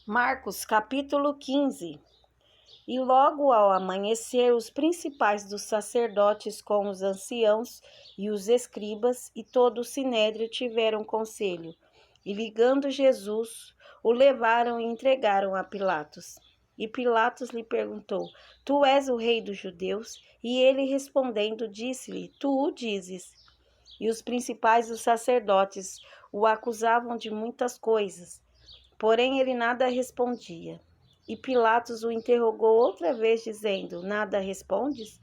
Marcos, capítulo 15. E logo ao amanhecer, os principais dos sacerdotes com os anciãos e os escribas e todo o sinédrio tiveram conselho, e ligando Jesus, o levaram e entregaram a Pilatos. E Pilatos lhe perguntou: Tu és o rei dos judeus? E ele respondendo disse-lhe: Tu o dizes. E os principais dos sacerdotes o acusavam de muitas coisas, porém ele nada respondia. E Pilatos o interrogou outra vez, dizendo: Nada respondes?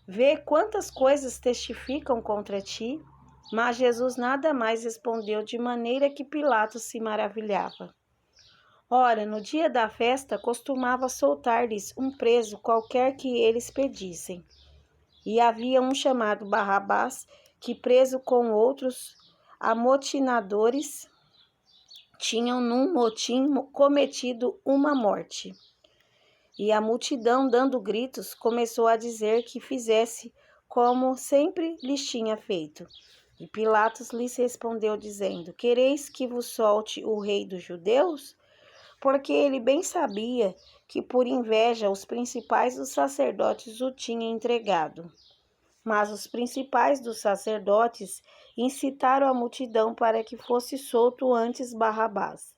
Vê quantas coisas testificam contra ti. Mas Jesus nada mais respondeu, de maneira que Pilatos se maravilhava. Ora, no dia da festa, costumava soltar-lhes um preso qualquer que eles pedissem. E havia um chamado Barrabás, que preso com outros amotinadores, tinham num motim cometido uma morte. E a multidão, dando gritos, começou a dizer que fizesse como sempre lhes tinha feito. E Pilatos lhes respondeu, dizendo: Quereis que vos solte o rei dos judeus? Porque ele bem sabia que por inveja os principais dos sacerdotes o tinham entregado. Mas os principais dos sacerdotes incitaram a multidão para que fosse solto antes Barrabás.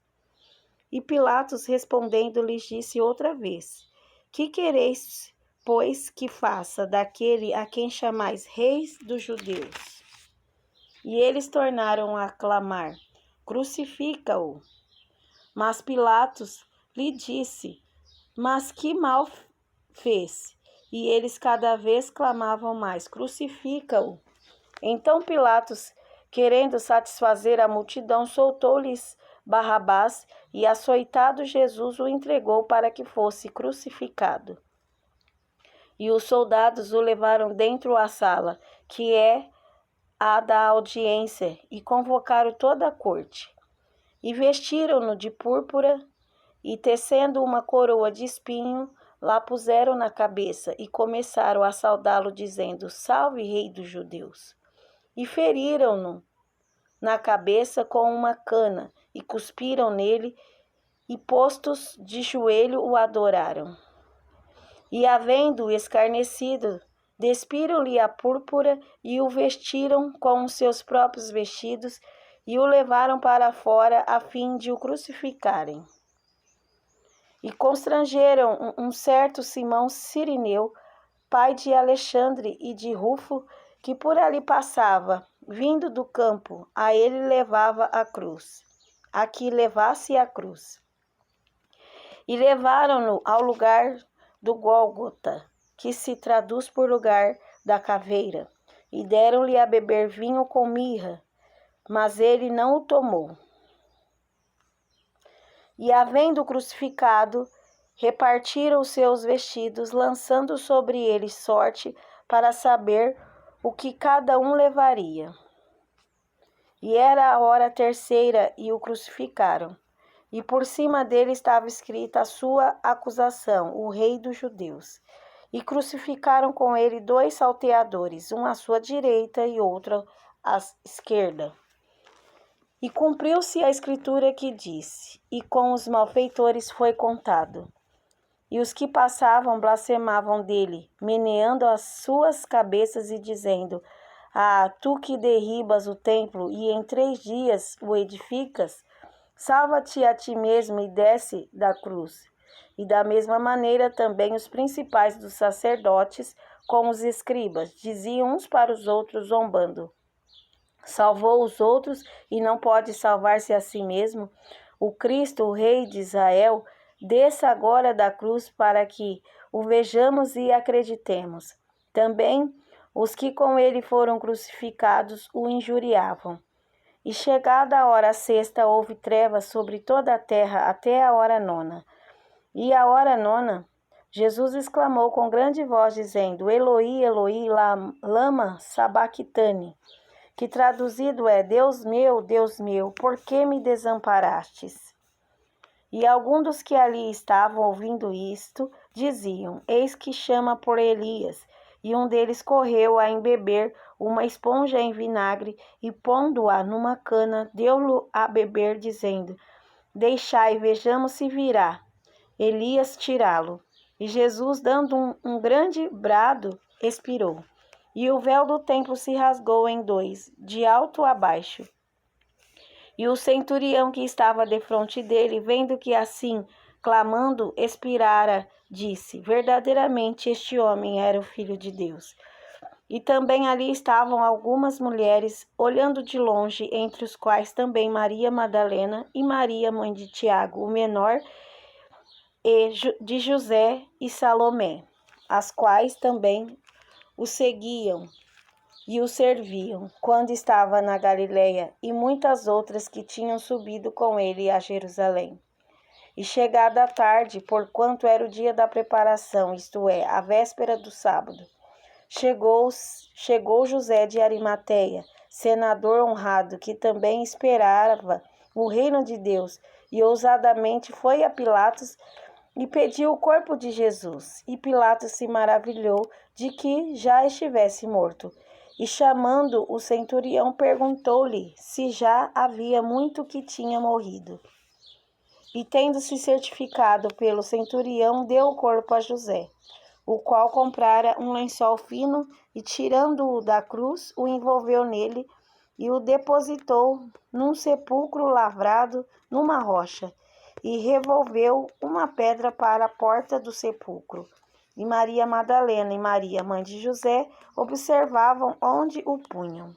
E Pilatos respondendo lhes disse outra vez: Que quereis, pois, que faça daquele a quem chamais reis dos judeus? E eles tornaram a clamar: Crucifica-o. Mas Pilatos lhe disse: Mas que mal fez? E eles cada vez clamavam mais: Crucifica-o. Então Pilatos, querendo satisfazer a multidão, soltou-lhes Barrabás e, açoitado Jesus, o entregou para que fosse crucificado. E os soldados o levaram dentro à sala, que é a da audiência, e convocaram toda a corte. E vestiram-no de púrpura, e tecendo uma coroa de espinho, lá puseram na cabeça, e começaram a saudá-lo, dizendo: Salve, Rei dos Judeus! E feriram-no na cabeça com uma cana, e cuspiram nele, e postos de joelho o adoraram. E havendo escarnecido, despiram-lhe a púrpura, e o vestiram com os seus próprios vestidos, e o levaram para fora, a fim de o crucificarem. E constrangeram um certo Simão Cirineu, pai de Alexandre e de Rufo, que por ali passava, vindo do campo, a ele levava a cruz, a que levasse a cruz. E levaram-no ao lugar do Gólgota, que se traduz por lugar da caveira, e deram-lhe a beber vinho com mirra, mas ele não o tomou. E havendo crucificado, repartiram os seus vestidos, lançando sobre eles sorte para saber o que cada um levaria. E era a hora terceira, e o crucificaram. E por cima dele estava escrita a sua acusação: o rei dos judeus. E crucificaram com ele 2 salteadores, um à sua direita e outro à esquerda. E cumpriu-se a escritura que disse: E com os malfeitores foi contado. E os que passavam blasfemavam dele, meneando as suas cabeças e dizendo: Ah, tu que derribas o templo e em 3 dias o edificas, salva-te a ti mesmo e desce da cruz. E da mesma maneira também os principais dos sacerdotes, com os escribas, diziam uns para os outros, zombando: Salvou os outros e não pode salvar-se a si mesmo? O Cristo, o Rei de Israel, desça agora da cruz para que o vejamos e acreditemos. Também os que com ele foram crucificados o injuriavam. E chegada a hora sexta, houve trevas sobre toda a terra até a hora 9. E a hora 9, Jesus exclamou com grande voz, dizendo: Eloi, Eloi, lama sabachthani, que traduzido é: Deus meu, por que me desamparastes? E alguns dos que ali estavam ouvindo isto, diziam: Eis que chama por Elias. E um deles correu a embeber uma esponja em vinagre, e pondo-a numa cana, deu-lhe a beber, dizendo: deixai, vejamos se virá Elias tirá-lo. E Jesus, dando um grande brado, expirou. E o véu do templo se rasgou em dois, de alto a baixo. E o centurião que estava defronte dele, vendo que assim, clamando, expirara, disse: verdadeiramente este homem era o Filho de Deus. E também ali estavam algumas mulheres, olhando de longe, entre os quais também Maria Madalena e Maria, mãe de Tiago, o menor, e de José e Salomé, as quais também o seguiam e o serviam, quando estava na Galiléia, e muitas outras que tinham subido com ele a Jerusalém. E chegada a tarde, porquanto era o dia da preparação, isto é, a véspera do sábado, chegou José de Arimateia, senador honrado, que também esperava o reino de Deus, e ousadamente foi a Pilatos e pediu o corpo de Jesus. E Pilatos se maravilhou de que já estivesse morto. E chamando o centurião, perguntou-lhe se já havia muito que tinha morrido. E tendo-se certificado pelo centurião, deu o corpo a José, o qual comprara um lençol fino e, tirando-o da cruz, o envolveu nele e o depositou num sepulcro lavrado numa rocha, e revolveu uma pedra para a porta do sepulcro. E Maria Madalena e Maria, mãe de José, observavam onde o punham.